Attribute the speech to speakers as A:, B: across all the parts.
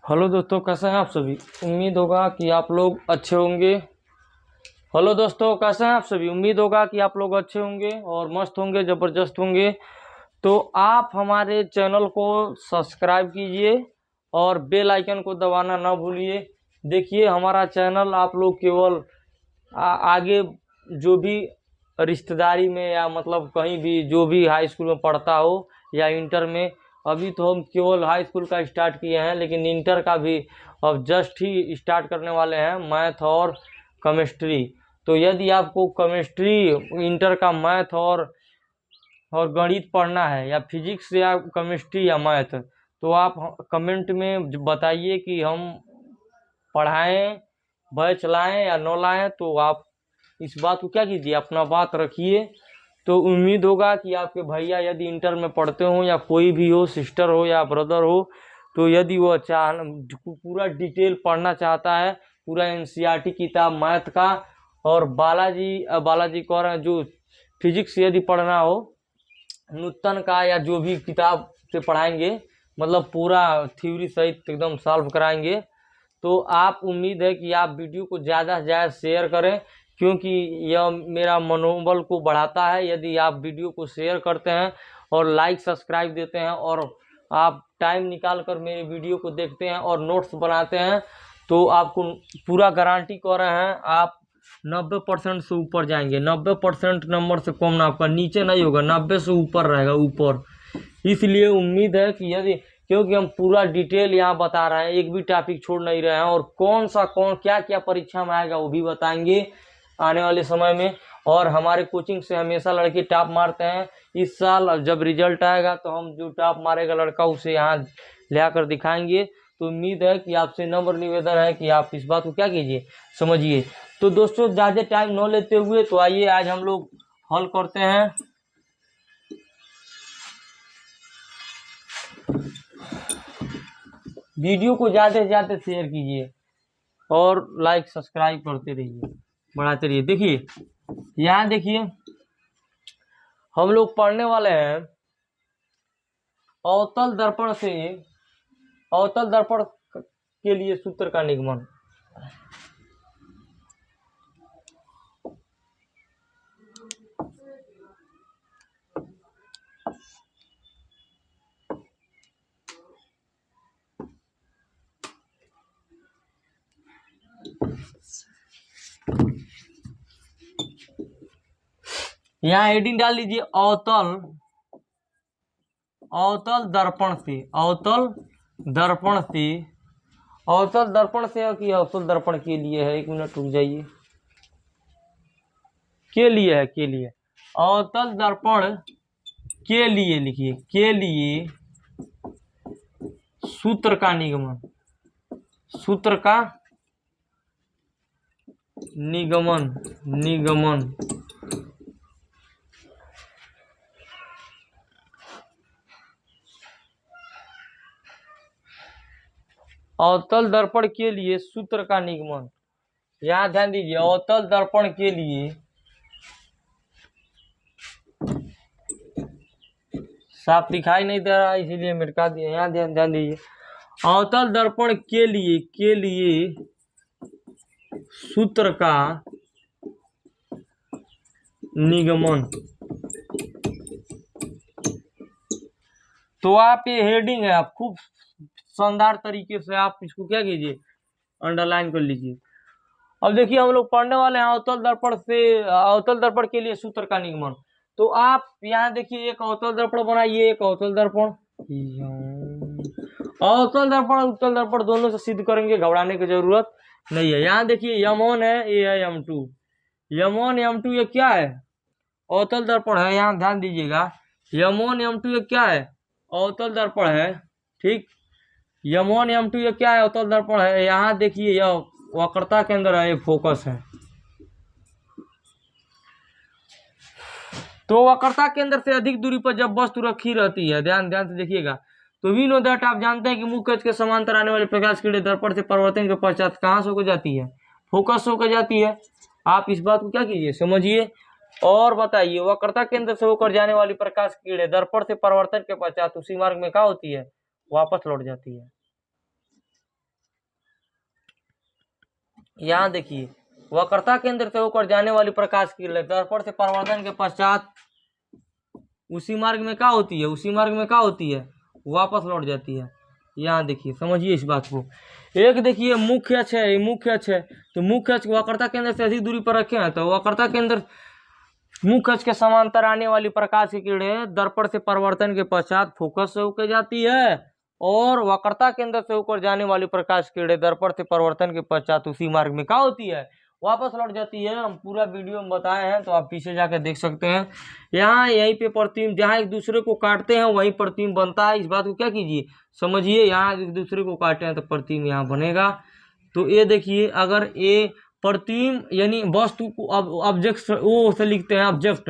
A: Hello दोस्तों, कैसे हैं आप सभी। उम्मीद होगा कि आप लोग अच्छे होंगे। हेलो दोस्तों, कैसे हैं आप सभी। उम्मीद होगा कि आप लोग अच्छे होंगे और मस्त होंगे, ज़बरदस्त होंगे। तो आप हमारे चैनल को सब्सक्राइब कीजिए और बेल आइकन को दबाना ना भूलिए। देखिए, हमारा चैनल आप लोग केवल आगे जो भी रिश्तेदारी में या मतलब कहीं भी जो भी हाई स्कूल में पढ़ता हो या इंटर में, अभी तो हम केवल हाई स्कूल का स्टार्ट किए हैं, लेकिन इंटर का भी अब जस्ट ही स्टार्ट करने वाले हैं, मैथ और केमिस्ट्री। तो यदि आपको केमिस्ट्री, इंटर का मैथ और गणित पढ़ना है या फिजिक्स या केमिस्ट्री या मैथ, तो आप कमेंट में बताइए कि हम पढ़ाएं, बैच लाएं या न लाएं। तो आप इस बात को क्या कीजिए, अपना बात रखिए। तो उम्मीद होगा कि आपके भैया यदि इंटर में पढ़ते हो या कोई भी हो, सिस्टर हो या ब्रदर हो, तो यदि वो पूरा डिटेल पढ़ना चाहता है, पूरा एनसीईआरटी किताब मैथ का और बालाजी कह रहे हैं जो फिजिक्स यदि पढ़ना हो, नूतन का या जो भी किताब से पढ़ाएंगे, मतलब पूरा थ्योरी सहित एकदम सॉल्व कराएंगे। तो आप उम्मीद है कि आप वीडियो को ज़्यादा से ज़्यादा शेयर करें, क्योंकि यह मेरा मनोबल को बढ़ाता है। यदि आप वीडियो को शेयर करते हैं और लाइक सब्सक्राइब देते हैं और आप टाइम निकाल कर मेरे वीडियो को देखते हैं और नोट्स बनाते हैं, तो आपको पूरा गारंटी कर रहे हैं आप 90% से ऊपर जाएंगे। 90% नंबर से कम ना, आपका नीचे नहीं होगा, 90 से ऊपर रहेगा, ऊपर। इसलिए उम्मीद है कि यदि, क्योंकि हम पूरा डिटेल यहाँ बता रहे हैं, एक भी टॉपिक छोड़ नहीं रहे हैं, और कौन क्या क्या परीक्षा में आएगा वो भी बताएंगे आने वाले समय में। और हमारे कोचिंग से हमेशा लड़के टॉप मारते हैं। इस साल जब रिजल्ट आएगा तो हम जो टॉप मारेगा लड़का उसे यहाँ ले आकर दिखाएंगे। तो उम्मीद है कि आपसे नम्र निवेदन है कि आप इस बात को क्या कीजिए, समझिए। तो दोस्तों, ज़्यादा टाइम न लेते हुए तो आइए आज हम लोग हल करते हैं। वीडियो को ज़्यादा से ज़्यादा शेयर कीजिए और लाइक सब्सक्राइब करते रहिए, बढ़ाते रहिए। देखिए, यहाँ देखिए, हम लोग पढ़ने वाले हैं अवतल दर्पण से, अवतल दर्पण के लिए सूत्र का निगमन। यहाँ हेडिंग डाल लीजिए, अवतल दर्पण से, अवतल दर्पण से, अवतल दर्पण से कि अवतल दर्पण के लिए है। एक मिनट रुक जाइए, के लिए है, के लिए, अवतल दर्पण के लिए लिखिए, के लिए सूत्र का निगमन, सूत्र का निगमन, निगमन। अवतल दर्पण के लिए सूत्र का निगमन। यहाँ ध्यान दीजिए, अवतल दर्पण के लिए, साफ दिखाई नहीं दे रहा इसीलिए मिटा दिया। यहाँ ध्यान दीजिए, अवतल दर्पण के लिए सूत्र का निगमन। तो आप ये हेडिंग है, आप खूब शानदार तरीके से आप इसको क्या कीजिए, अंडरलाइन कर लीजिए। अब देखिए, हम लोग पढ़ने वाले हैं अवतल दर्पण से, अवतल दर्पण के लिए सूत्र का निगमन। तो आप यहाँ देखिए, एक अवतल दर्पण बनाइए, एक अवतल दर्पण, अवतल दर्पण उत्तल दर्पण दोनों से सिद्ध करेंगे, घबराने की जरूरत नहीं है। यहाँ देखिए, M1 है, ये है M2, M1 M2 ये क्या है, अवतल दर्पण है। यहाँ ध्यान दीजिएगा, M1 M2 ये क्या है, अवतल दर्पण है। ठीक, M1 M2 ये क्या है, अवतल दर्पण है। यहाँ देखिए, यह वक्रता के अंदर है, ये फोकस है। तो वक्रता के अंदर से अधिक दूरी पर जब वस्तु रखी रहती है, ध्यान से देखिएगा, तो वी नो दैट, आप जानते हैं कि मुख्य अक्ष के समांतर आने वाले प्रकाश किरण दर्पण से परावर्तन के पश्चात कहाँ से होकर जाती है, फोकस होकर जाती है। आप इस बात को क्या कीजिए, समझिए और बताइए। वक्रता केंद्र से होकर जाने वाली प्रकाश किरण दर्पण से परावर्तन के पश्चात उसी मार्ग में क्या होती है, वापस लौट जाती है। यहाँ देखिए वक्रता केंद्र से होकर जाने वाली प्रकाश की किरण दर्पण से परावर्तन के पश्चात उसी मार्ग में क्या होती है, उसी मार्ग में क्या होती है, वापस लौट जाती है। यहाँ देखिए समझिए इस बात को। एक देखिए मुख्य अक्ष है, ये मुख्य अक्ष है, तो मुख्य अक्ष वक्रता केंद्र से अधिक दूरी पर रखे हैं, तो वक्रता केंद्र मुख्य अक्ष के समांतर आने वाली प्रकाश की किरणें दर्पण से परावर्तन के पश्चात फोकस से होकर जाती है, और वक्रता केंद्र से होकर जाने वाली प्रकाश की किरणें दर्पण से परावर्तन के पश्चात उसी मार्ग में क्या होती है, वापस लौट जाती है। हम पूरा वीडियो में बताए हैं, तो आप पीछे जाकर देख सकते हैं। यहाँ यहीं पे प्रतिबिंब जहाँ एक दूसरे को काटते हैं वहीं प्रतिबिंब बनता है। इस बात को क्या कीजिए, समझिए। यहाँ एक दूसरे को काटे हैं तो प्रतिबिंब यहाँ बनेगा। तो ये देखिए, अगर ये प्रतिबिंब यानी वस्तु को ऑब्जेक्ट वो से लिखते हैं ऑब्जेक्ट,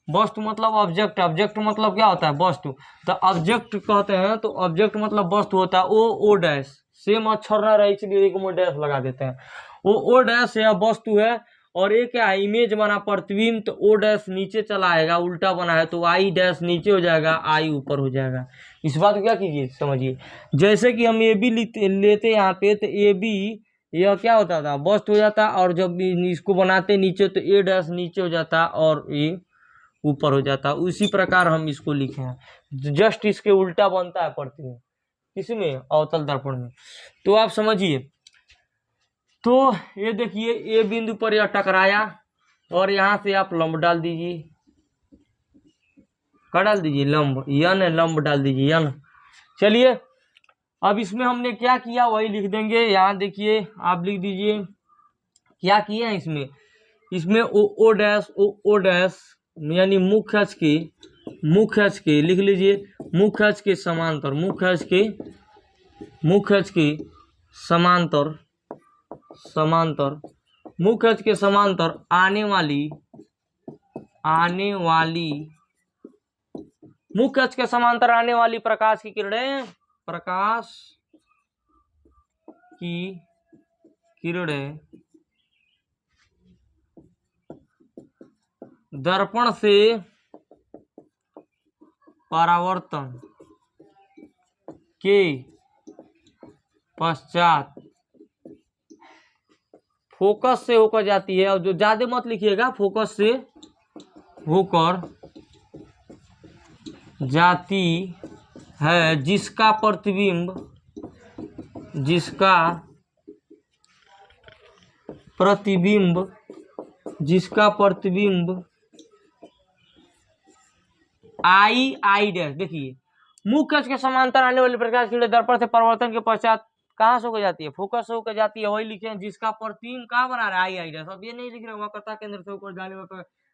A: वस्तु मतलब ऑब्जेक्ट, ऑब्जेक्ट मतलब क्या होता है, वस्तु। तो ऑब्जेक्ट कहते हैं, तो ऑब्जेक्ट मतलब वस्तु होता है। ओ डैश सेम अक्षर ना रहे इसलिए एक में डैश लगा देते हैं। ओ डैश या वस्तु है, और ये क्या है, इमेज बना प्रतिबिंब, तो ओ डैश नीचे चला आएगा, उल्टा बना है तो आई डैश नीचे हो जाएगा, आई ऊपर हो जाएगा। इस बात को क्या कीजिए, समझिए। जैसे कि हम ए बी लेते यहाँ पे, तो ए बी यह क्या होता था, वस्तु हो जाता, और जब इसको बनाते नीचे तो ए डैश नीचे हो जाता और ए ऊपर हो जाता। उसी प्रकार हम इसको लिखे हैं, जस्ट इसके उल्टा बनता है प्रतिबिंब, किसमें, अवतल दर्पण में। तो आप समझिए। तो ये देखिए ए बिंदु पर यह टकराया, और यहाँ से आप लंब डाल दीजिए, क्या डाल दीजिए, लंब, यन लंब डाल दीजिए, यन। चलिए अब इसमें हमने क्या किया वही लिख देंगे। यहाँ देखिए आप लिख दीजिए क्या किए हैं इसमें। इसमें ओ डैश ओ डैश यानी मुख्य अक्ष के लिख लीजिए, मुख्य अक्ष के समांतर, मुख्य अक्ष के समांतर मुख्य अक्ष के समांतर आने वाली मुख्य अक्ष के समांतर आने वाली प्रकाश की किरणें दर्पण से परावर्तन के पश्चात फोकस से होकर जाती है। और जो ज्यादा मत लिखिएगा, फोकस से होकर जाती है, जिसका प्रतिबिंब आई डैश। देखिए मुख्य अक्ष के समांतर आने वाली प्रकाश की किरणें दर्पण से परावर्तन के पश्चात कहाँ से होकर जाती है, फोकस से होकर जाती है, वही लिखे हैं, जिसका प्रतिबिंब कहाँ बना रहा है, आई डैश। अब ये नहीं लिख रहे वक्रता केंद्र से होकर जाने में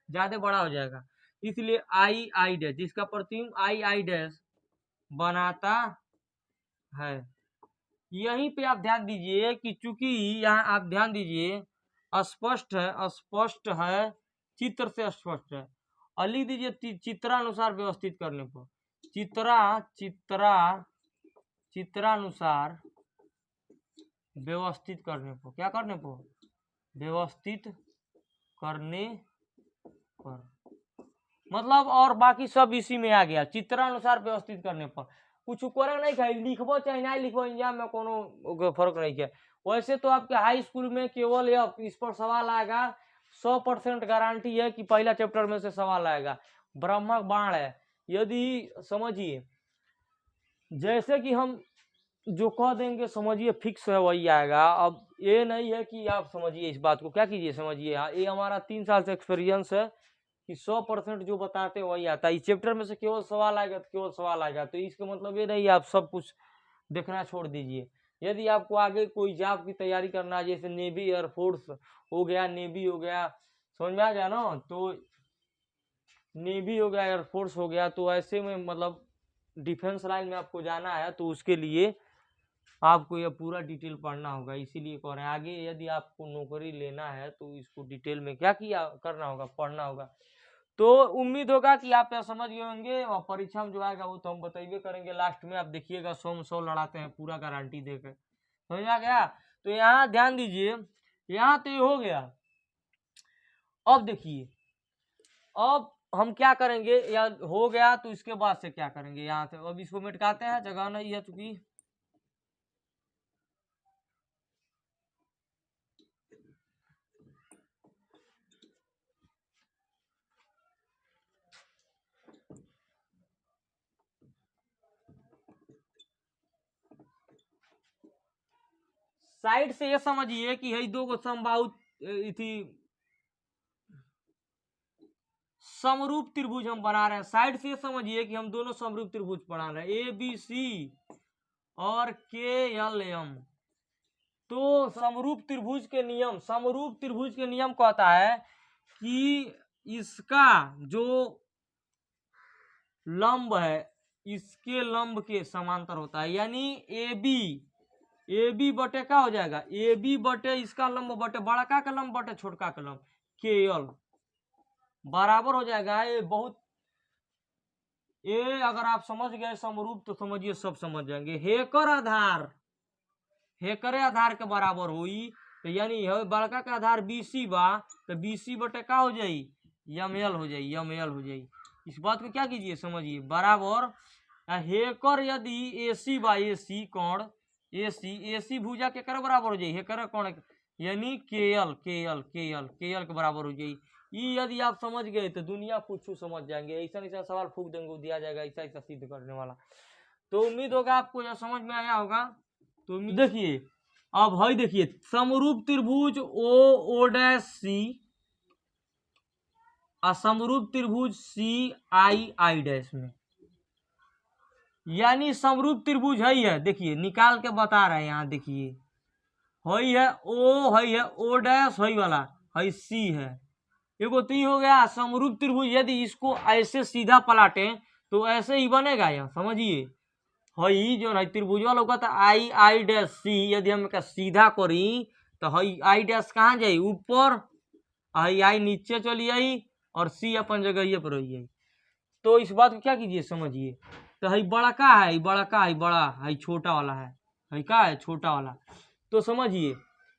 A: ज्यादा बड़ा हो जाएगा, इसलिए आई डैश, जिसका प्रतिबिंब आई डैश बनाता है। यहीं पे आप ध्यान दीजिए कि चूंकि यहाँ आप ध्यान दीजिए स्पष्ट है, चित्र से स्पष्ट है, और लिख दीजिए चित्रानुसार व्यवस्थित करने पर, चित्रानुसार व्यवस्थित करने पर, क्या करने पर, व्यवस्थित करने पर, मतलब और बाकी सब इसी में आ गया, चित्रानुसार व्यवस्थित करने पर। कुछ करे नहीं खाई, लिखबो चाहे नहीं लिखबो, एग्जाम में कोनो फर्क नहीं किया। वैसे तो आपके हाई स्कूल में केवल यह इस पर सवाल आएगा, 100% गारंटी है कि पहला चैप्टर में से सवाल आएगा, ब्रह्मक बाण है। यदि समझिए, जैसे कि हम जो कह देंगे समझिए फिक्स है वही आएगा। अब ये नहीं है कि आप समझिए इस बात को, क्या कीजिए, समझिए। ये हमारा 3 साल से एक्सपीरियंस है कि 100% जो बताते हैं वही आता है। इस चैप्टर में से केवल सवाल आएगा तो केवल सवाल आएगा, तो इसका मतलब ये नहीं आप सब कुछ देखना छोड़ दीजिए। यदि आपको आगे कोई जॉब की तैयारी करना है, जैसे नेवी एयरफोर्स हो गया, नेवी हो गया, समझ में आ गया ना, तो नेवी हो गया, एयरफोर्स हो गया, तो ऐसे में मतलब डिफेंस लाइन में आपको जाना है, तो उसके लिए आपको यह पूरा डिटेल पढ़ना होगा। इसीलिए कह रहे हैं आगे यदि आपको नौकरी लेना है तो इसको डिटेल में क्या किया करना होगा, पढ़ना होगा। तो उम्मीद होगा कि आप यह समझ गए होंगे, और परीक्षा में जो आएगा वो तो हम बताइए करेंगे लास्ट में। आप देखिएगा 100 लड़ाते हैं पूरा गारंटी देकर, समझ आ गया। तो यहाँ ध्यान दीजिए, यहाँ तो ये हो गया। अब देखिए, अब हम क्या करेंगे, या हो गया तो इसके बाद से क्या करेंगे, यहाँ से अब इसको मिटकाते हैं, जगह नहीं है चूंकि। साइड से ये समझिए कि है दो गो समबाहु थी समरूप त्रिभुज हम बना रहे हैं। साइड से समझिए कि हम दोनों समरूप त्रिभुज बना रहे हैं, ए बी सी और के एल एम। तो समरूप त्रिभुज के नियम कहता है कि इसका जो लंब है इसके लंब के समांतर होता है, यानी ए बी बटे क्या हो जाएगा, ए बी बटे इसका लंब बटे बड़का का लंब बटे छोटका का लंब के एल बराबर हो जाएगा। ये अगर आप समझ गए समरूप तो समझिए सब समझ जाएंगे। हेकर आधार के बराबर हुई तो यानी बड़का का आधार BC बा तो BC बटे का हो जाई ML हो जाई। इस बात को क्या कीजिए समझिए बराबर हेकर यदि AC बा AC कोण AC भुजा के कर बराबर हो जाई हेकर कोण यानी KL के बराबर हो जाई। ये यदि आप समझ गए तो दुनिया कुछ समझ जाएंगे। ऐसा सवाल फूक देंगे दिया जाएगा ऐसा सिद्ध करने वाला। तो उम्मीद होगा आपको यह समझ में आया होगा। तो देखिए अब है देखिए समरूप त्रिभुज ओ डैश सी असमरूप त्रिभुज CI डैश में, यानी समरूप त्रिभुज है देखिए निकाल के बता रहे हैं यहाँ देखिए है ओ डैश है वाला है सी है एगो तो हो गया समरूप त्रिभुज। यदि इसको ऐसे सीधा पलाटे तो ऐसे ही बनेगा यहाँ समझिए हई जो है त्रिभुज वाला होगा तो आई डैश सी यदि हम सीधा करी तो हई आई डैश कहाँ जाई ऊपर आई नीचे चली आई और सी अपन जगह पर रही। तो इस बात को क्या कीजिए समझिए तो हई बड़ा का है बड़ा है छोटा वाला है का है छोटा वाला। तो समझिए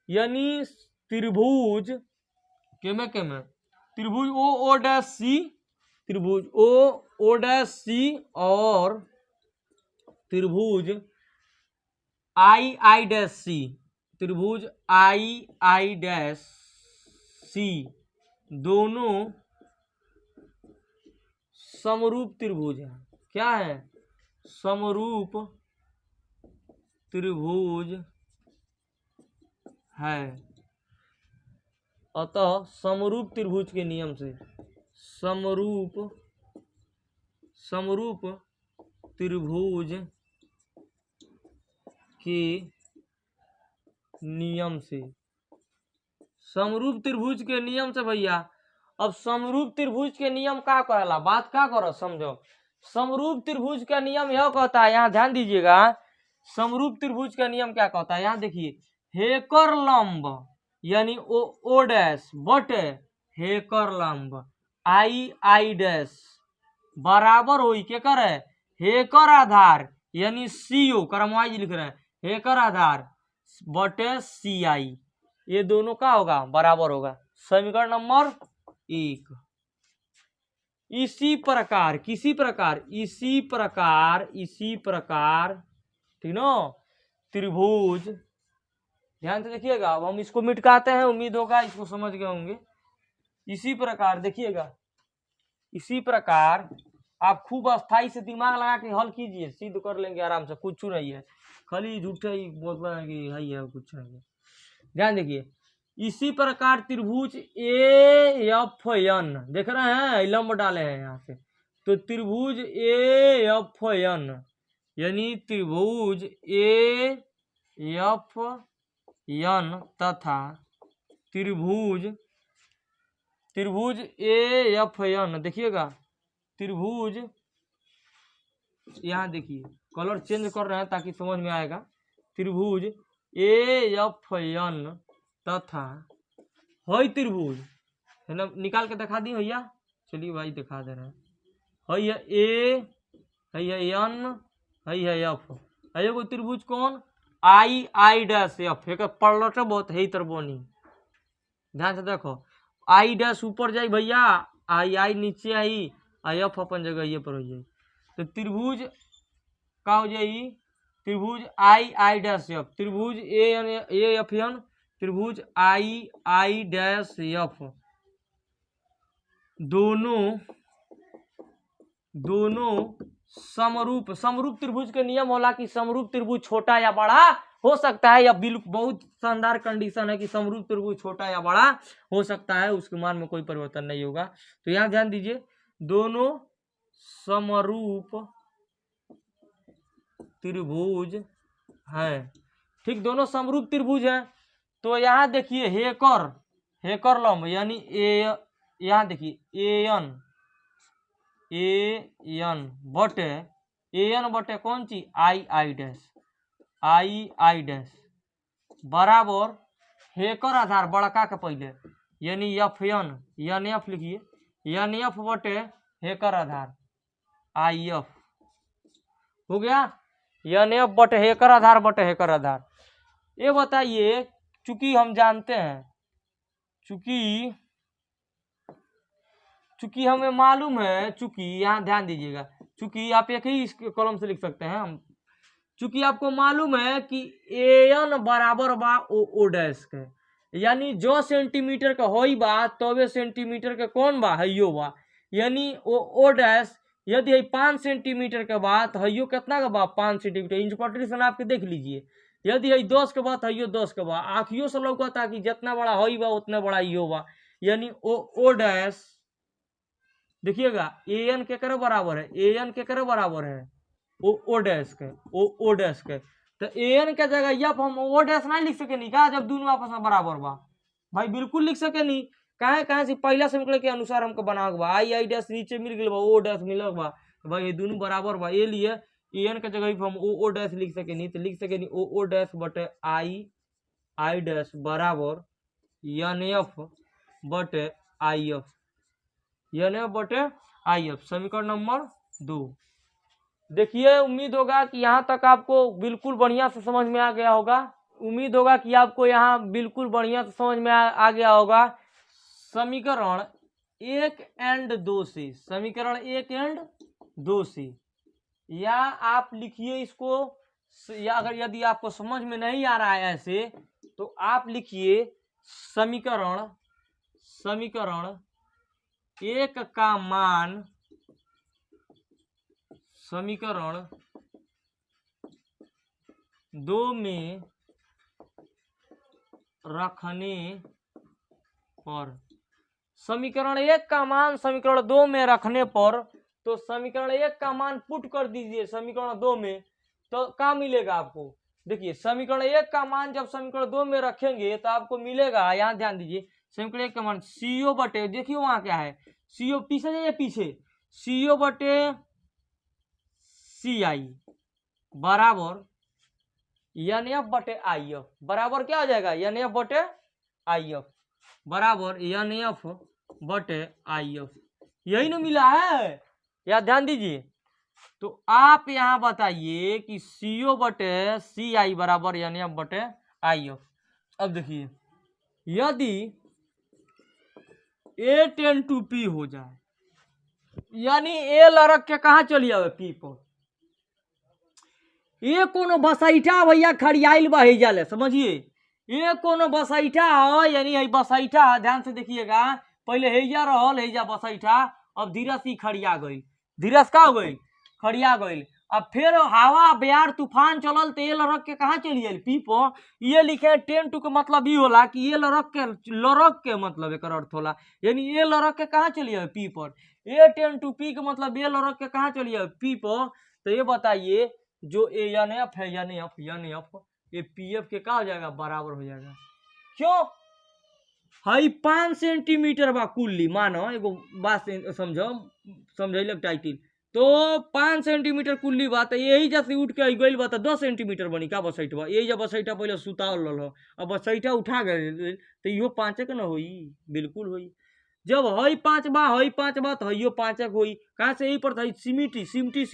A: यानी त्रिभुज केमे त्रिभुज ओ डैश सी त्रिभुज ओ डैश सी और त्रिभुज आई डैश सी त्रिभुज आई डैश सी दोनों समरूप त्रिभुज है। क्या है समरूप त्रिभुज है। अतः समरूप त्रिभुज के नियम से समरूप त्रिभुज के नियम से समरूप त्रिभुज के नियम से भैया अब समरूप त्रिभुज के नियम का कहला बात क्या करो समझो। समरूप त्रिभुज का नियम यह कहता है यहाँ ध्यान दीजिएगा समरूप त्रिभुज का नियम क्या कहता है यहाँ देखिए हेकर लंब यानी ओ डैश बटे हेकर लंब आई डैश बराबर होई के करे हेकर आधार यानी CO क्रमवाइज लिख रहे हैं हेकर आधार बटे CI ये दोनों का होगा बराबर होगा। समीकरण नंबर 1। इसी प्रकार ठीक ना त्रिभुज ध्यान से देखिएगा। अब हम इसको मिटकाते हैं उम्मीद होगा इसको समझ गए होंगे। इसी प्रकार देखिएगा इसी प्रकार आप खूब अस्थाई से दिमाग लगा के हल कीजिए सिद्ध कर लेंगे आराम से। कुछ नहीं है खाली झूठे ही बोलना है कि है कुछ नहीं है। ध्यान देखिए इसी प्रकार त्रिभुज AFN देख रहे हैं लंब डाले हैं यहाँ से तो त्रिभुज AFN यानी त्रिभुज AFN तथा त्रिभुज AFN देखिएगा त्रिभुज यहाँ देखिए कलर चेंज कर रहे हैं ताकि समझ में आएगा। त्रिभुज AFN तथा हई त्रिभुज है ना निकाल के दिखा दी भैया। चलिए भाई दिखा दे रहे हैं हई है A हई है N हई है F है एगो त्रिभुज कौन आई डैश F एक पलट बहुत है तर बनी। ध्यान से देखो आई डैश ऊपर जाई भैया आई नीचे आई F अपन जगह ये पर हो जाए तो त्रिभुज का हो जाए त्रिभुज आई डैश F त्रिभुज AFN त्रिभुज आई डैश F दोनों समरूप त्रिभुज के नियम होला कि समरूप त्रिभुज छोटा या बड़ा हो सकता है या बिल्कुल बहुत शानदार कंडीशन है कि समरूप त्रिभुज छोटा या बड़ा हो सकता है, उसके मान में कोई परिवर्तन नहीं होगा। तो यहाँ ध्यान दीजिए, दोनों समरूप त्रिभुज है, ठीक, दोनों समरूप त्रिभुज है। तो यहाँ देखिए हेकर लंब यानी ए, यहाँ देखिए एन बटे कौन ची आई डैश बराबर हेकर आधार बड़का के पहले यानी एन एफ लिखिए, एन एफ बटे हेकर आधार आई एफ हो गया, एन एफ बटे हेकर आधार। ये बताइए, चूंकि हम जानते हैं, चूंकि हमें मालूम है, चूंकि यहाँ ध्यान दीजिएगा, चूंकि आप एक ही कॉलम से लिख सकते हैं हम, चूंकि आपको मालूम है कि एन बराबर बा ओ डैश के, यानी जो सेंटीमीटर का होई बा तबे सेंटीमीटर के कौन बा हइयो बा, यानी ओ डैश यदि है 5 सेंटीमीटर के बाद हइयो कितना का बा 5 सेंटीमीटर, इंच पटरी आप के देख लीजिए, यदि है 10 के बाद हइयो 10 के बा, आँखियों से लौकता कि जितना बड़ा होई बा उतना बड़ा इहो बा, यानी ओ डैश देखिएगा एन के करे बराबर है, एन के करे बराबर है ओ डैश के, तो एन के जगह एफ हम ओ डैश नहीं लिख सके नहीं का, जब दोनों आपस में बराबर बा भाई, बिल्कुल लिख सके नहीं, कहे से पहला समीकरण के अनुसार हमको बनावे बा, आई डैश नीचे मिल गया बा, ओ डैश मिलल बा, भाई ये दोनों बराबर बा, ये लिए एन के जगह हम ओ डैश लिख सके नहीं, तो लिख सके नहीं ओ डैश बटे आई डैश बराबर एन एफ बटे आई एफ, एन एफ बटे आई एफ, समीकरण नंबर 2। देखिए, उम्मीद होगा कि यहाँ तक आपको बिल्कुल बढ़िया से समझ में आ गया होगा, उम्मीद होगा कि आपको यहाँ बिल्कुल बढ़िया से समझ में आ गया होगा। समीकरण 1 एंड 2 से, समीकरण 1 एंड 2 से, या आप लिखिए इसको, या अगर यदि आपको समझ में नहीं आ रहा है ऐसे, तो आप लिखिए समीकरण 1 का मान समीकरण 2 में रखने पर, समीकरण 1 का मान समीकरण 2 में रखने पर, तो समीकरण 1 का मान पुट कर दीजिए समीकरण 2 में, तो क्या मिलेगा आपको, देखिए समीकरण 1 का मान जब समीकरण 2 में रखेंगे तो आपको मिलेगा, यहाँ ध्यान दीजिए, समीकरण 1 का मान सीओ बटे, देखिए वहां क्या है, सीओ पीछे जाइए, पीछे सीओ बटे सी आई बराबर एन एफ बटे आई एफ, बराबर क्या हो जाएगा, एन एफ बटे आई एफ बराबर एन एफ बटे आई एफ, यही ना मिला है, या ध्यान दीजिए। तो आप यहाँ बताइए कि सीओ बटे सी आई बराबर एन एफ बटे आई एफ। अब देखिए, यदि ए टेन टू पी हो जाए, यानी ए लड़क के कहा चली आवे पी पर, ये कोनो बसैठा भैया खड़ियाइल बा हेजा ले, समझिए ये कोनो बसैठा है, यानी ये बसैठा, ध्यान से देखिएगा, पहले हेजा रहल, हेजा बसैठा, अब धीरे से खड़िया गई, धीरे से का हो गई खड़िया गई, अब फिर हवा बयार तूफान चलल तो ये लड़क के कहाँ चली आयल पी पर, ये लिखे 10 टू के मतलब ये होला कि ये लड़क के मतलब एक अर्थ होला, यानी ये लड़क के कहाँ चली आवे पी पर, ए 10 टू पी के मतलब ये लड़क के कहाँ चली आवे पी पर। तो ये बताइए जो ए एन एफ है, एन एफ ये पी एफ के का हो जाएगा, बराबर हो जाएगा, क्यों हाई 5 सेंटीमीटर बा कुल्ली, मानो एगो बात समझ टाइटिल, तो 5 सेंटीमीटर कुल्ली बा, तो यही जैसे उठ के गई बा तो 10 सेंटीमीटर बनी का बसैठवा, यही जब बसैठा पहले सुतावल रहा, अब बसैठा उठा गए तो इहो 5 के न होई, बिल्कुल होई, जब हई 5 बा तो हइयो 5 होई, कहाँ से यही पर सिमटी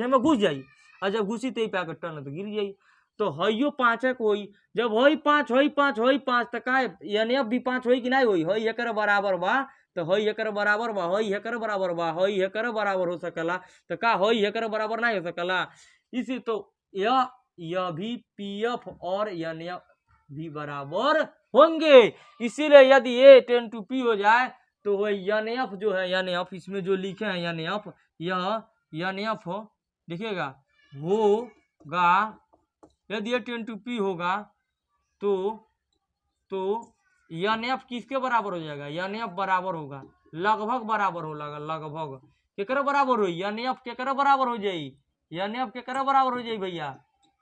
A: में घुस जाई, और जब घुसी तो पे आकर टर्न तो गिर जाई, तो हइयो 5 होई, जब हई 5 तो का एन एफ भी 5 होई कि नहीं होई, हई एकर बराबर बा, तो हई एकर बराबर बा, हई एकर बराबर बा, हई एकर बराबर हो सकला, तो का हई एकर बराबर नहीं हो सकला, इसी तो यह भी पी एफ और एन एफ भी बराबर होंगे, इसीलिए यदि ए 10 टू पी हो जाए तो वही एन एफ जो है, एन एफ इसमें जो लिखे हैं एन एफ, यह एन एफ देखिएगा होगा यदि ये 10 होगा तो एन एफ किसके बराबर हो जाएगा, एन एफ बराबर होगा, लगभग बराबर होगा, लगभग केकरा बराबर हो, एन एफ केकरा बराबर हो जाई, एन एफ केकरा बराबर हो जाई भैया,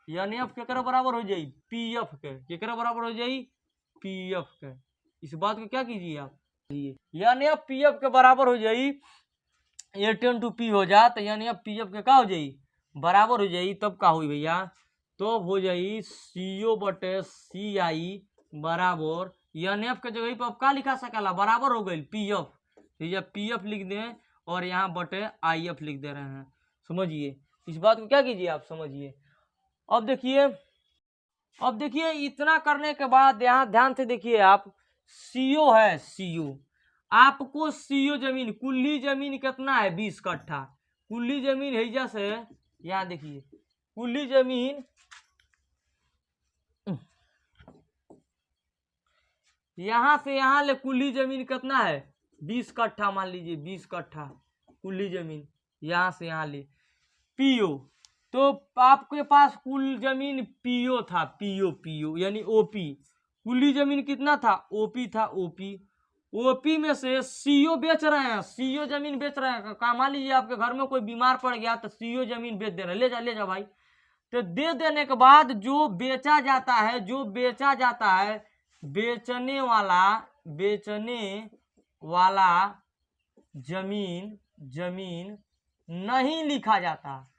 A: एन एफ केकरा बराबर हो जाई, पी एफ के, केकरा बराबर हो जाई, पी एफ के। इस बात को क्या कीजिए आप, एन एफ पी एफ के बराबर हो जाई, ये 10 हो जा तो एन एफ पी एफ के का हो जाई, बराबर हो जाई, तब का हुई भैया, तो हो जाई CO बटे CI बराबर एन एफ के जगह पर अब का लिखा सकला, बराबर हो गई पी एफ, ठीक है, पी एफ लिख दें और यहाँ बटे आई एफ लिख दे रहे हैं। समझिए इस बात को क्या कीजिए आप समझिए। अब देखिए इतना करने के बाद यहाँ ध्यान से देखिए आप, सीओ है, सीओ आपको सीओ जमीन, कुल्ली जमीन कितना है 20 कट्ठा, कुल्ली जमीन है जैसे यहाँ देखिए कुल्ली जमीन यहाँ से यहाँ ले कुल्ली जमीन कितना है 20 कट्ठा, मान लीजिए 20 कट्ठा कुल्ली जमीन यहाँ से यहाँ ले, पीओ तो आपके पास कुल जमीन पीओ था, पीओ यानी ओपी, कुल्ली जमीन कितना था ओपी था, ओपी में से सीओ बेच रहे हैं, सीओ जमीन बेच रहे हैं, का मान लीजिए आपके घर में कोई बीमार पड़ गया तो सीओ जमीन बेच दे रहे हैं, ले जा भाई, तो दे देने के बाद जो बेचा जाता है बेचने वाला जमीन नहीं लिखा जाता,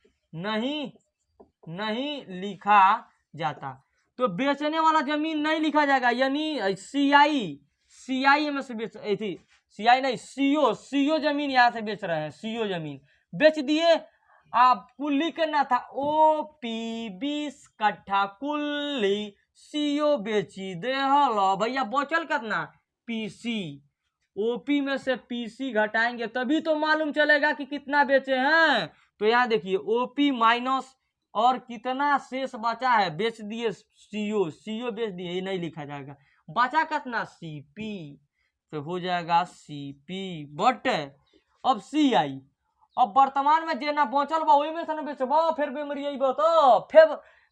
A: तो बेचने वाला जमीन नहीं लिखा जाएगा, यानी सीआई में से बेच थी, सीआई नहीं सीओ जमीन यहाँ से बेच रहे हैं, सीओ जमीन बेच दिए, आप कुल्ली करना था ओपी 20 कट्ठा कुल्ली, सीओ बेची दे हलो भैया, बचल कितना पीसी, ओपी में से पीसी घटाएंगे तभी तो मालूम चलेगा कि कितना बेचे हैं, तो यहाँ देखिए ओपी माइनस और कितना शेष बचा है, बेच दिए सीओ बेच दिए, ये नहीं लिखा जाएगा, बचा कितना सीपी, तो हो जाएगा सीपी बट अब सीआई, अब वर्तमान में जेना बचल बा वही में से न बेचबो, फिर बेमरी आई तो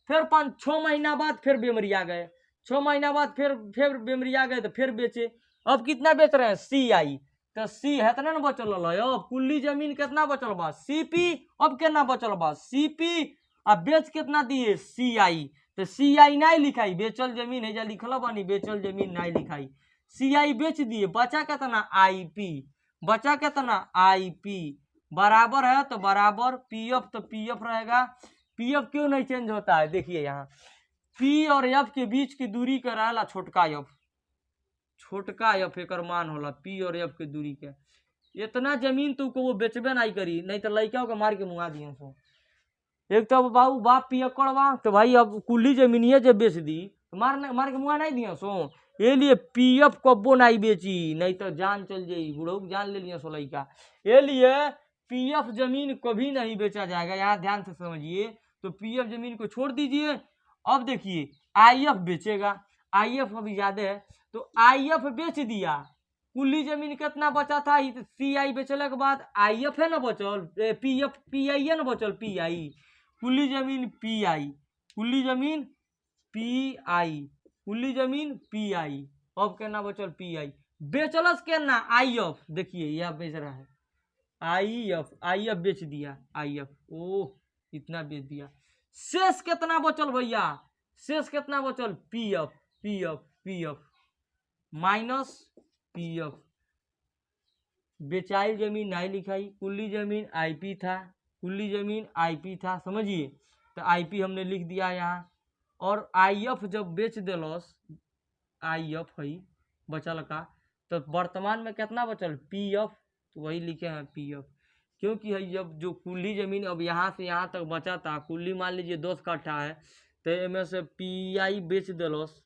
A: फिर 5-6 महीना बाद फिर बेमरी आ गए, 6 महीना बाद फिर बेमरी आ गए तो फिर बेचे, अब कितना बेच रहे हैं सीआई, तो सी है तो ना बचल अब कुल्ली जमीन कितना बचल बा सीपी, अब कितना बचल बा सीपी, अब बेच कितना दिए सीआई, तो सीआई नहीं लिखाई, बेचल जमीन है जा लिखल बानी, बेचल जमीन नहीं लिखाई, सीआई बेच दिए, बचा कितना आईपी, बचा कितना आईपी बराबर है, तो बराबर पीएफ, तो पीएफ रहेगा, पीएफ क्यों नहीं चेंज होता है, देखिए यहाँ पी और एफ के बीच की दूरी का रहला छोटका एफ एक मान होला पी और एफ के दूरी के, इतना जमीन तो वो बेचबे नहीं करी, नहीं तो लड़का को मार के मुआ दिए सो, एक तो बाबू बाप पियक्कड़ बा, तो भाई अब कुल्ली जमीनिए जब बेच दी तो मार के मुआ नहीं दिया सो, ये लिए पीएफ कब्बो नहीं बेची, नहीं तो जान चल जाई, बुढ़ऊ जान ले लिया सो लड़का, ये लिए पीएफ जमीन कभी नहीं बेचा जाएगा, यहाँ ध्यान से समझिए, तो पीएफ जमीन को छोड़ दीजिए, अब देखिए आईएफ बेचेगा, आईएफ अभी ज्यादा है तो आईएफ बेच दिया, कुल्ली जमीन कितना बचा था सीआई बेचने के बाद आईएफ है ना बचल, पीएफ पीआई है ना बचल, पीआई कुल्ली जमीन पीआई, कुल्ली जमीन पीआई, कुल्ली जमीन पीआई, अब केना बचल पीआई, बेचलस केना आईएफ, देखिए यह बेच रहा है आईएफ बेच दिया, आईएफ ओह इतना बेच दिया, शेष कितना बचल भैया, शेष कितना बचल पीएफ माइनस पीएफ, बेचाई जमीन नहीं लिखाई, कुल्ली जमीन आईपी था, कुल्ली जमीन आईपी था, समझिए, तो आईपी हमने लिख दिया यहाँ, और आईएफ जब बेच दिलस, आईएफ है बचल का, तो वर्तमान में कितना बचल पीएफ, तो वही लिखे हैं पीएफ, क्योंकि है जब जो कुल्ली जमीन अब यहाँ से यहाँ तक बचा था, कुल्ली मान लीजिए 10 कट्ठा है, तो इनमें से पीआई बेच दिलस,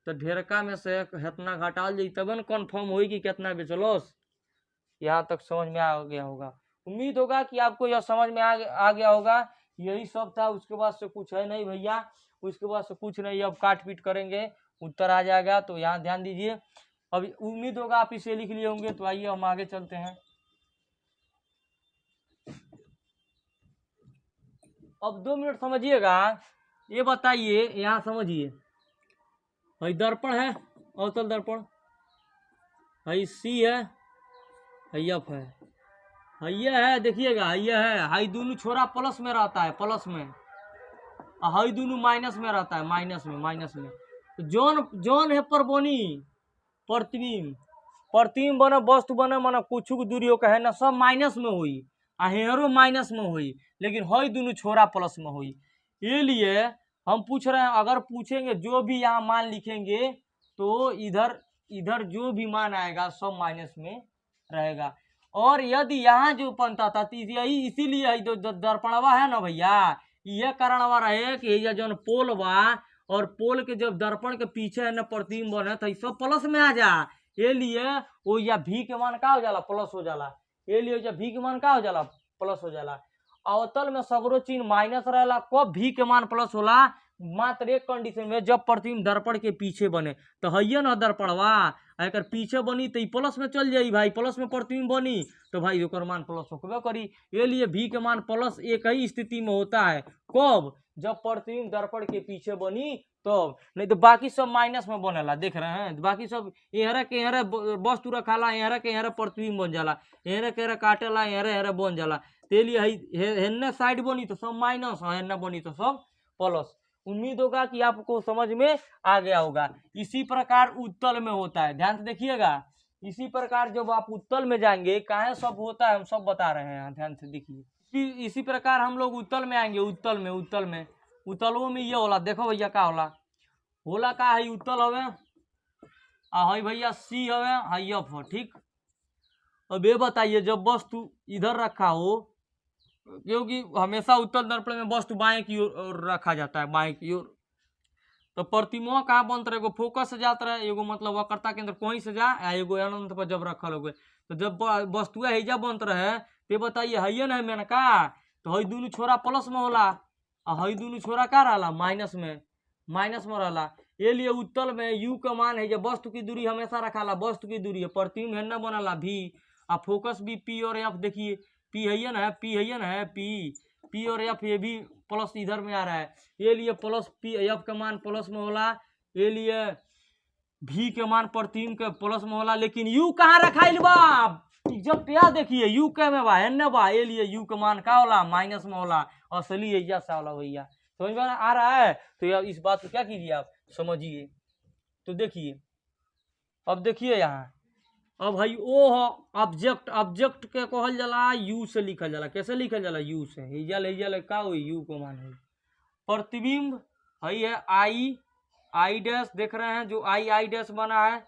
A: तो ढेरका में से इतना घटाल जाई तब न कन्फर्म होई कि कितना बेचलस, यहाँ तक समझ में आ गया होगा, उम्मीद होगा कि आपको यह समझ में आ गया होगा, यही सब था, उसके बाद से कुछ है नहीं भैया, उसके बाद से कुछ नहीं, अब काट पीट करेंगे उत्तर आ जाएगा, तो यहाँ ध्यान दीजिए, अब उम्मीद होगा आप इसे लिख लिए होंगे, तो आइए हम आगे चलते हैं, अब 2 मिनट समझिएगा, ये बताइए, यहाँ समझिए, भाई दर्पण है, अवतल दर्पण, भाई सी है, भाई एफ है, ये है, देखिएगा ये है, हाई दोनों छोरा प्लस में रहता है, प्लस में, और हाई दोनों माइनस में रहता है, माइनस में, माइनस में। तो जौन जौन है पर बनी प्रतिबिंब, प्रतिबिंब बने वस्तु बने माना कुछ दूरी हो कहे ना, सब माइनस में हुई, हेरो माइनस में हुई, लेकिन हई दोनों छोरा प्लस में हुई। ये लिए हम पूछ रहे हैं, अगर पूछेंगे जो भी यहाँ मान लिखेंगे तो इधर इधर जो भी मान आएगा सब माइनस में रहेगा। और यदि यहाँ जो बनता था तो यही इसीलिए जो दर्पणवा है ना भैया, यह कारणवा रहे कि यह जो पोल बा, और पोल के जब दर्पण के पीछे है ना प्रतिबिंब बने तो सब प्लस में आ जा, ये लिए वो या भी के मान का हो जाला, प्लस हो जाला, ये लिए जब भी के मान का हो जाला, प्लस हो जाला। अवतल में सगरो चिन्ह माइनस रहेला, कब भी के मान प्लस होला, मात्र एक कंडीशन में, जब प्रतिबिंब दर्पण के पीछे बने। तो है ना दर्पणवा, अगर पीछे बनी तो प्लस में चल जाई भाई, प्लस में प्रतिबिंब बनी तो भाई ओकर मान प्लस होबे करी। ये लिए भी के मान प्लस एक ही स्थिति में होता है, कब, जब प्रतिबिंब दर्पण के पीछे बनी तब, नहीं तो बाकी सब माइनस में बनेला। देख रहे हैं, बाकी सब एहरा के एहरा वस्तु रखाला, एहरा के एहरा प्रतिबिंब बन जाला, एहरा के एहरा काटेला, एहरा एहरा बन जाला। ते लिए हेन्ने साइड बनी तो सब माइनस, हेन्ने बनी तो सब प्लस। उम्मीद होगा कि आपको समझ में आ गया होगा। इसी प्रकार उत्तल में होता है, ध्यान से देखिएगा। इसी प्रकार जब आप उत्तल में जाएंगे, कहाँ सब होता है हम सब बता रहे हैं, ध्यान से देखिए। इसी प्रकार हम लोग उत्तल में आएंगे, उत्तल में उत्तलों में ये होला, देखो भैया का होला का है, उत्तल हवे, है भैया सी हवे, है एफ हो, ठीक। अब ये बताइए, जब वस्तु इधर रखा हो, क्योंकि हमेशा उत्तल दर्पण में वस्तु बाएं की ओर रखा जाता है, बाएं की ओर, तो प्रतिबिंब कहाँ बनता रहे, एगो फोकस से जाता रहे, एगो मतलब वक्रता केंद्र कहीं से जा, एगो अनंत पर जब रखल हो गए, तो जब वस्तुआ हैजा बनत रहे, तो बताइए है ना मैंने का, तो हई दोनों छोरा प्लस में होला, और हई दोनों छोरा का रहा माइनस में, रहला। ये लिए उत्तल में यू का मान है, जब वस्तु की दूरी हमेशा रखाला, वस्तु की दूरी है, प्रतिबिंब है ना बनला भी, और फोकस भी पी और एफ, देखिए पी है ना, पी और एफ, ये भी प्लस इधर में आ रहा है, ये लिए प्लस पी एफ का मान प्लस में होला, ये लिए भी के मान प्रतिबिंब के प्लस में होला। लेकिन यू कहाँ रखाइल बा, जब क्या देखिए यू के में बा, है बा, ये लिए यू का मान का होला, माइनस में होला, असली एजा से होला भैया। समझ में आ रहा है? तो यार इस बात को क्या कीजिए आप समझिए। तो देखिए, अब देखिए यहाँ, अब भाई ओ हो ऑब्जेक्ट, ऑब्जेक्ट के कहल जाला यू से लिखल जाला, कैसे लिखल जाला, यू से, हिजल का हो, यू को मान है। प्रतिबिंब है आई डैश, देख रहे हैं जो आई डैश बना है,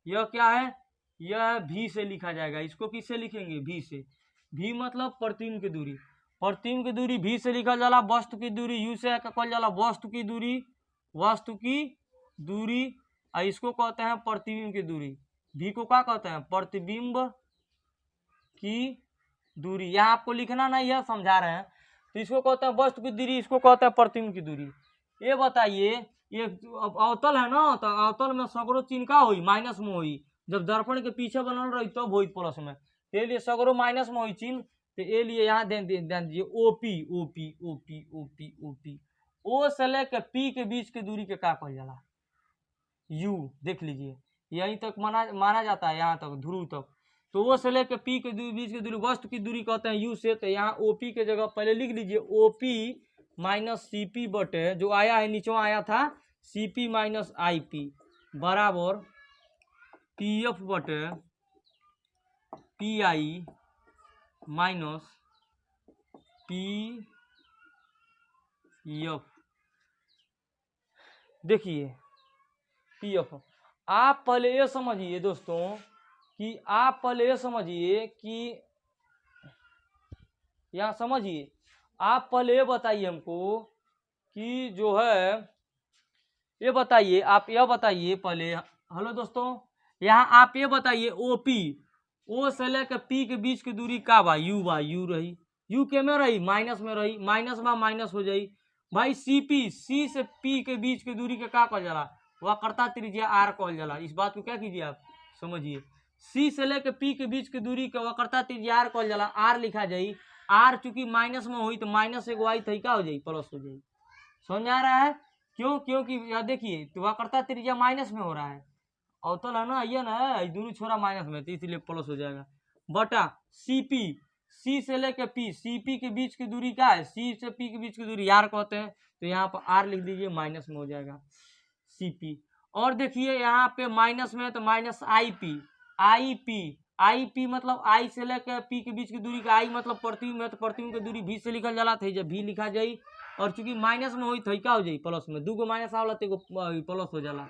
A: यह क्या है, यह भी से लिखा जाएगा। इसको किससे लिखेंगे, भी से, भी मतलब प्रतिबिंब की दूरी, प्रतिबिंब की दूरी भी से लिखल जाला। वस्तु की दूरी यू से कहल जाला, वस्तु की दूरी, वस्तु की दूरी, और इसको कहते हैं प्रतिबिंब की दूरी, भी को क्या कहते हैं, प्रतिबिंब की दूरी। यहाँ आपको लिखना नहीं है, समझा रहे हैं। तो इसको कहते हैं वस्तु की दूरी, इसको कहते हैं प्रतिबिंब की दूरी। ये बताइए, ये अवतल है ना, तो अवतल में सगरो चिन्ह का हुई, माइनस में हुई, जब दर्पण के पीछे बनल रही तब हुई प्लस में, ये लिए सगरो माइनस में हुई चिन्ह। तो ये लिए यहाँ ध्यान दीजिए, OP OP OP OP OP, O से लेकर पी के बीच की दूरी के का कहल जाला, यू। देख लीजिए, यहीं तक माना जाता है, यहाँ तक ध्रुव तक। तो वो से लेकर पी के बीच की दूरी, वस्तु की दूरी कहते हैं यू से। तो यहाँ ओपी के जगह पहले लिख लीजिए, ओपी माइनस सीपी बटे, जो आया है नीचे आया था, सीपी माइनस आईपी बराबर पीएफ बटे पीआई माइनस पीएफ। देखिए पीएफ, आप पहले ये समझिए दोस्तों, कि आप पहले ये समझिए कि यहाँ समझिए, आप पहले ये बताइए हमको कि जो है, ये बताइए, आप यह बताइए पहले, हेलो दोस्तों, यहाँ आप ये बताइए, ओपी, ओ से लेकर पी के बीच की दूरी का बा, यू रही, यू के में रही, माइनस में रही, माइनस में माइनस हो जाई भाई। सीपी, सी से पी के बीच की दूरी के का कहल जाला, वक्रता त्रिज्या आर कहल जाला। इस बात को क्या कीजिए आप समझिए, सी से लेकर पी के बीच की दूरी के वक्रता त्रिज्या आर कहल जाला, आर लिखा जाई। आर चूंकि माइनस में हुई तो माइनस एगो आई थी, का हो जाई, प्लस हो जाई। समझ में आ रहा है? क्यों? क्योंकि यह देखिए तो वक्रता त्रिज्या माइनस में हो रहा है, अवतल है ना, ये ना ये दोनों छोरा माइनस में, तो इसलिए प्लस हो जाएगा। बटा सीपी, सी से लेके पी, सीपी के बीच की दूरी क्या है? सी से पी के बीच की दूरी आर कहते हैं, तो यहाँ पर आर लिख दीजिए, माइनस में हो जाएगा सीपी। और देखिए यहाँ पे माइनस में है तो minus I P, I P, I P मतलब आई से लेकर पी के बीच की दूरी का आई मतलब प्रतिबिंब है, तो प्रतिबिंब की दूरी भी से लिखल जाला, थे जब भी लिखा जाई। और चूंकि माइनस में हुई तो क्या हो जाई? प्लस में। दूगो माइनस आवला तो एगो प्लस हो जाला।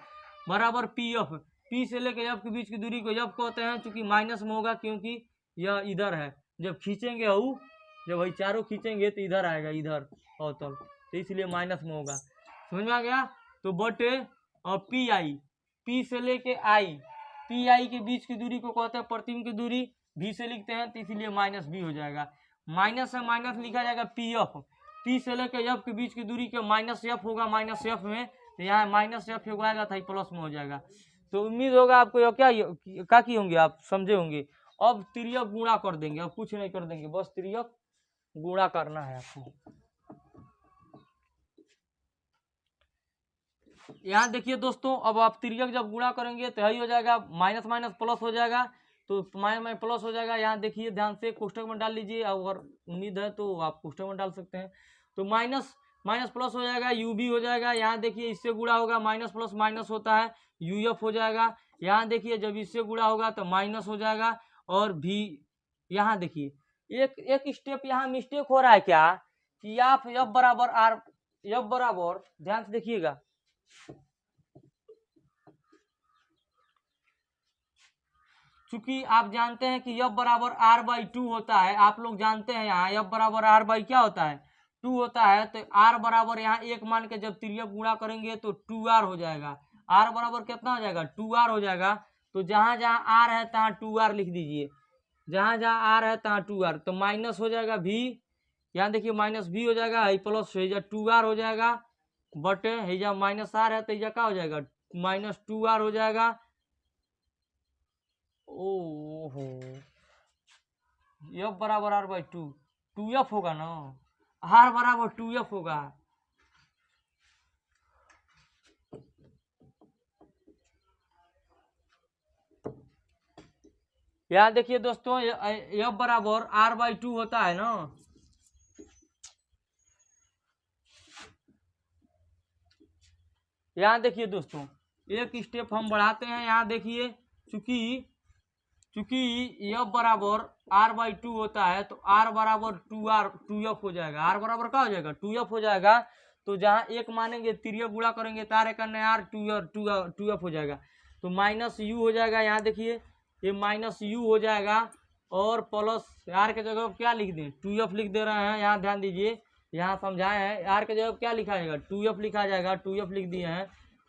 A: बराबर पी एफ, पी से लेकर एफ के बीच की दूरी को एफ कहते हैं, चूंकि माइनस में होगा क्योंकि यह इधर है। जब खींचेंगे हूँ, जब वही चारों खींचेंगे तो इधर आएगा, इधर अवतल, तो इसलिए माइनस में होगा। समझ में आ गया? तो बटे और पी आई, पी से लेके आई, पी आई के बीच की दूरी को कहते हैं प्रतिबिंब की दूरी, भी से लिखते हैं, तो इसीलिए माइनस भी हो जाएगा। माइनस से माइनस लिखा जाएगा पी एफ, पी से लेकर एफ के बीच की दूरी के माइनस एफ होगा, माइनस एफ में, तो यहाँ माइनस एफ होगा था, प्लस में हो जाएगा। तो उम्मीद होगा आपको यह क्या की होंगे, आप समझे होंगे। अब तिर्यक गुणा कर देंगे, अब कुछ नहीं कर देंगे, बस तिर्यक गुणा करना है आपको। यहाँ देखिए दोस्तों, अब आप तिर्यक जब गुणा करेंगे तो यही हो जाएगा, माइनस माइनस प्लस हो जाएगा, तो माइनस माइनस प्लस हो जाएगा। यहाँ देखिए ध्यान से कोष्टक में डाल लीजिए, अगर उम्मीद है तो आप कोष्टक में डाल सकते हैं। तो माइनस माइनस प्लस हो जाएगा, यू भी हो जाएगा। यहाँ देखिए इससे गुणा होगा, माइनस प्लस माइनस होता है, यू एफ हो जाएगा। यहाँ देखिए जब इससे गुणा होगा तो माइनस हो जाएगा, और भी यहाँ देखिए एक स्टेप यहाँ मिस्टेक हो रहा है क्या, कि आप एफ बराबर आर, एफ बराबर, ध्यान से देखिएगा, चूंकि आप जानते हैं कि एफ बराबर आर बाई टू होता है, आप लोग जानते हैं यहाँ एफ बराबर आर बाई क्या होता है? टू होता है। तो आर बराबर यहाँ एक मान के जब तिर्यक गुणा करेंगे तो टू आर हो जाएगा। आर बराबर कितना हो जाएगा? टू आर हो जाएगा। तो जहां जहां आर है तहाँ टू आर लिख दीजिए, जहां जहां आर है तहाँ टू आर। तो माइनस हो जाएगा भी, यहाँ देखिए माइनस भी हो जाएगा, प्लस टू आर हो जाएगा, बटे हेजा माइनस आर है तो हेजा क्या हो जाएगा? माइनस टू आर हो जाएगा। ओहो, एफ बराबर R by two, two F होगा ना, आर बराबर टू एफ होगा। यहाँ देखिए दोस्तों, एफ बराबर आर बाई टू होता है ना, यहाँ देखिए दोस्तों एक स्टेप हम बढ़ाते हैं। यहाँ देखिए चूंकि एफ बराबर आर बाई टू होता है तो आर बराबर टू एफ हो जाएगा। आर बराबर क्या हो जाएगा? टू एफ हो जाएगा। तो जहाँ एक मानेंगे तिर्यक गुणा करेंगे तो आर करने आर टू एफ हो जाएगा। तो माइनस यू हो जाएगा, यहाँ देखिए ये माइनस यू हो जाएगा, और प्लस आर के जगह क्या लिख दें? टू एफ लिख दे रहे हैं। यहाँ ध्यान दीजिए, यहाँ समझाए हैं, आर के जगह क्या लिखा जाएगा? टू एफ लिखा जाएगा, टू एफ लिख दिए हैं।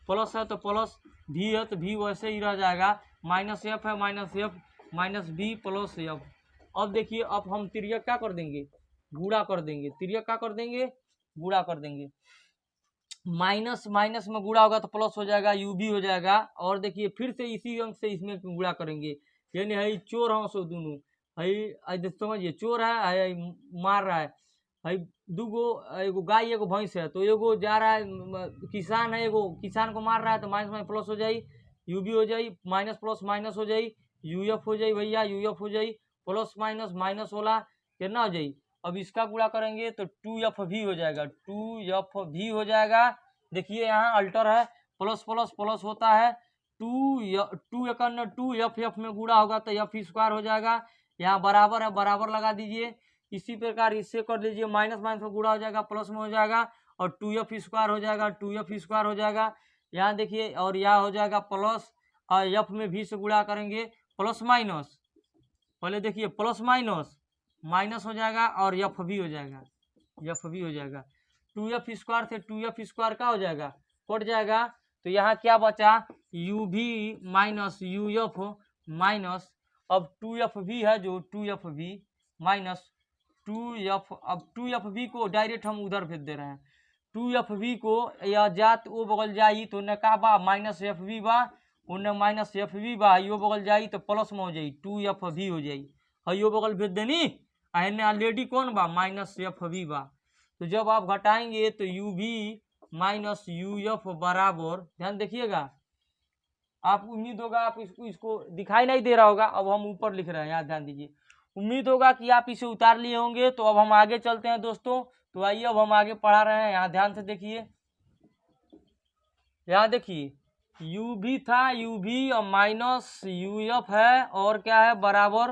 A: प्लस है तो प्लस, भी है तो भी वैसे ही रह जाएगा, माइनस एफ है minus F, minus B plus F. अब देखिए अब हम तिर्यक क्या कर देंगे? गुणा कर देंगे। तिर्यक क्या कर देंगे? गुणा कर देंगे। माइनस माइनस में गुणा होगा तो प्लस हो जाएगा, यू भी हो जाएगा। और देखिए फिर से इसी अंक से इसमें गुणा करेंगे, यानी है चोर हम सो दोनों, है समझिए चोर है मार रहा है, दूगो, एगो गाय एगो भैंस है, तो एगो जा रहा है, किसान है, एगो किसान को मार रहा है, तो माइनस माइनस प्लस हो जाई, यू भी हो जाई, माइनस प्लस माइनस हो जाई, यू एफ हो जाई भैया, यू एफ हो जाई, प्लस माइनस माइनस होला, कितना हो जाई? अब इसका गुणा करेंगे तो टू एफ भी हो जाएगा, टू एफ भी हो जाएगा। देखिए यहाँ अल्टर है, प्लस प्लस प्लस होता है, टू एकन टू एफ एफ में गुणा होगा तो एफ स्क्वायर हो जाएगा। यहाँ बराबर है, बराबर लगा दीजिए। इसी प्रकार इससे कर लीजिए, माइनस माइनस में गुणा हो जाएगा, प्लस में हो जाएगा, और टू एफ स्क्वायर हो जाएगा, टू एफ स्क्वायर हो जाएगा। यहाँ देखिए, और यहाँ हो जाएगा प्लस, और एफ में भी से गुणा करेंगे, प्लस माइनस, पहले देखिए प्लस माइनस माइनस हो जाएगा, और एफ भी हो जाएगा, एफ भी हो जाएगा। टू एफ स्क्वायर से टू एफ स्क्वायर का हो जाएगा, कट जाएगा। तो यहाँ क्या बचा? यू भी माइनस यू एफ माइनस, अब टू एफ भी है जो टू एफ भी माइनस टू एफ, अब टू एफ भी को डायरेक्ट हम उधर भेज दे रहे हैं। टू एफ भी को या जात वो बगल जाई तो न का बा माइनस एफ भी बा, उन्हें माइनस एफ भी बा, यो बगल जाई तो प्लस में हो जाई, टू एफ भी हो जाई, यो बगल भेज देनी। एने ऑलरेडी कौन बा? माइनस एफ भी बा। तो जब आप घटाएंगे तो यू भी माइनस यू एफ बराबर, ध्यान देखिएगा, आप उम्मीद होगा आप इसको दिखाई नहीं दे रहा होगा, अब हम ऊपर लिख रहे हैं, यहाँ ध्यान दीजिए। उम्मीद होगा कि आप इसे उतार लिए होंगे। तो अब हम आगे चलते हैं दोस्तों। तो आइए अब हम आगे पढ़ा रहे हैं, यहाँ ध्यान से देखिए। यहाँ देखिए यू भी था, यू भी और माइनस यू एफ है और क्या है बराबर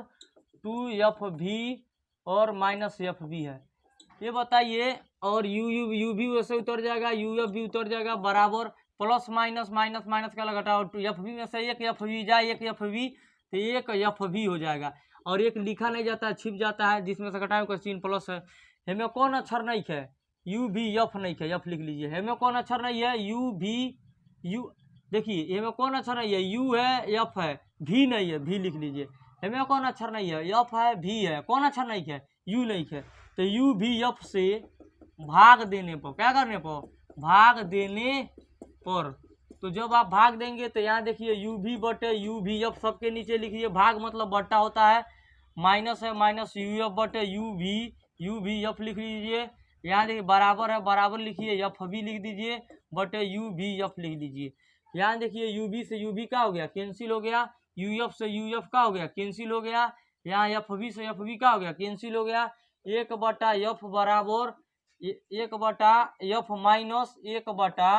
A: 2 एफ भी और माइनस एफ भी है। ये बताइए, और यू भी वैसे उतर जाएगा, यू एफ भी उतर जाएगा, बराबर प्लस माइनस माइनस माइनस का घटाओ, एफ भी में से एक एफ भी जाए, एक एफ भी तो एक एफ भी हो जाएगा। और एक लिखा नहीं जाता है, छिप जाता है, जिसमें से घटाओ का चिन्ह प्लस है। हमें कौन अक्षर नहीं है, यू भी एफ नहीं है, एफ लिख लीजिए। हमें कौन अक्षर नहीं है, यू भी यू, देखिए ये में कौन अक्षर नहीं है, यू है एफ है, भी नहीं है, भी लिख लीजिए। हमें कौन अक्षर नहीं है, एफ है भी है, कौन अक्षर नहीं है, यू नहीं है। तो यू भी एफ से भाग देने पर, क्या करने पर, भाग देने पर, तो जब आप भाग देंगे तो यहाँ देखिए यू भी बटे यू भी एफ सबके नीचे लिखिए, भाग मतलब बट्टा होता है, माइनस है माइनस यू एफ बटे यू भी एफ लिख लीजिए। यहाँ देखिए बराबर है, बराबर लिखिए, एफ भी लिख दीजिए बटे यू भी एफ लिख दीजिए। यहाँ देखिए यू भी से यू भी का हो गया, कैंसिल हो गया, यू एफ से यू एफ का हो गया, कैंसिल हो गया। यहाँ एफ भी से एफ भी का हो गया, कैंसिल हो गया। एक बटा एफ बराबर एक बटा एफ माइनस एक बटा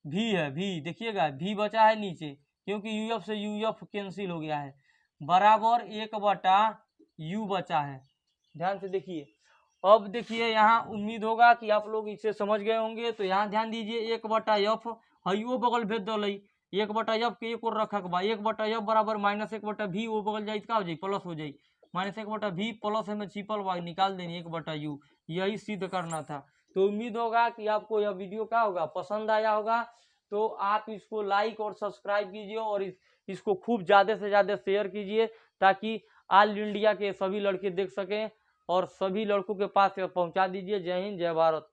A: भी है, भी देखिएगा भी बचा है नीचे, क्योंकि यू एफ से यू एफ कैंसिल हो गया है, बराबर एक बटा यू बचा है। ध्यान से देखिए। अब देखिए यहाँ उम्मीद होगा कि आप लोग इसे समझ गए होंगे। तो यहाँ ध्यान दीजिए, एक बटा एफ हयो बगल भेज दल, एक बटा एफ के एक और रखा के बाद एक बटा एफ बराबर माइनस एक बटा भी, वो बगल जाए का हो जाए प्लस हो जाए, माइनस एक बटा भी प्लस हमें छिपल बा निकाल देनी एक बटा यू, यही सिद्ध करना था। तो उम्मीद होगा कि आपको यह वीडियो क्या होगा, पसंद आया होगा। तो आप इसको लाइक और सब्सक्राइब कीजिए और इसको खूब ज़्यादा से ज़्यादा शेयर कीजिए, ताकि ऑल इंडिया के सभी लड़के देख सकें और सभी लड़कों के पास पहुंचा दीजिए। जय हिंद, जय भारत।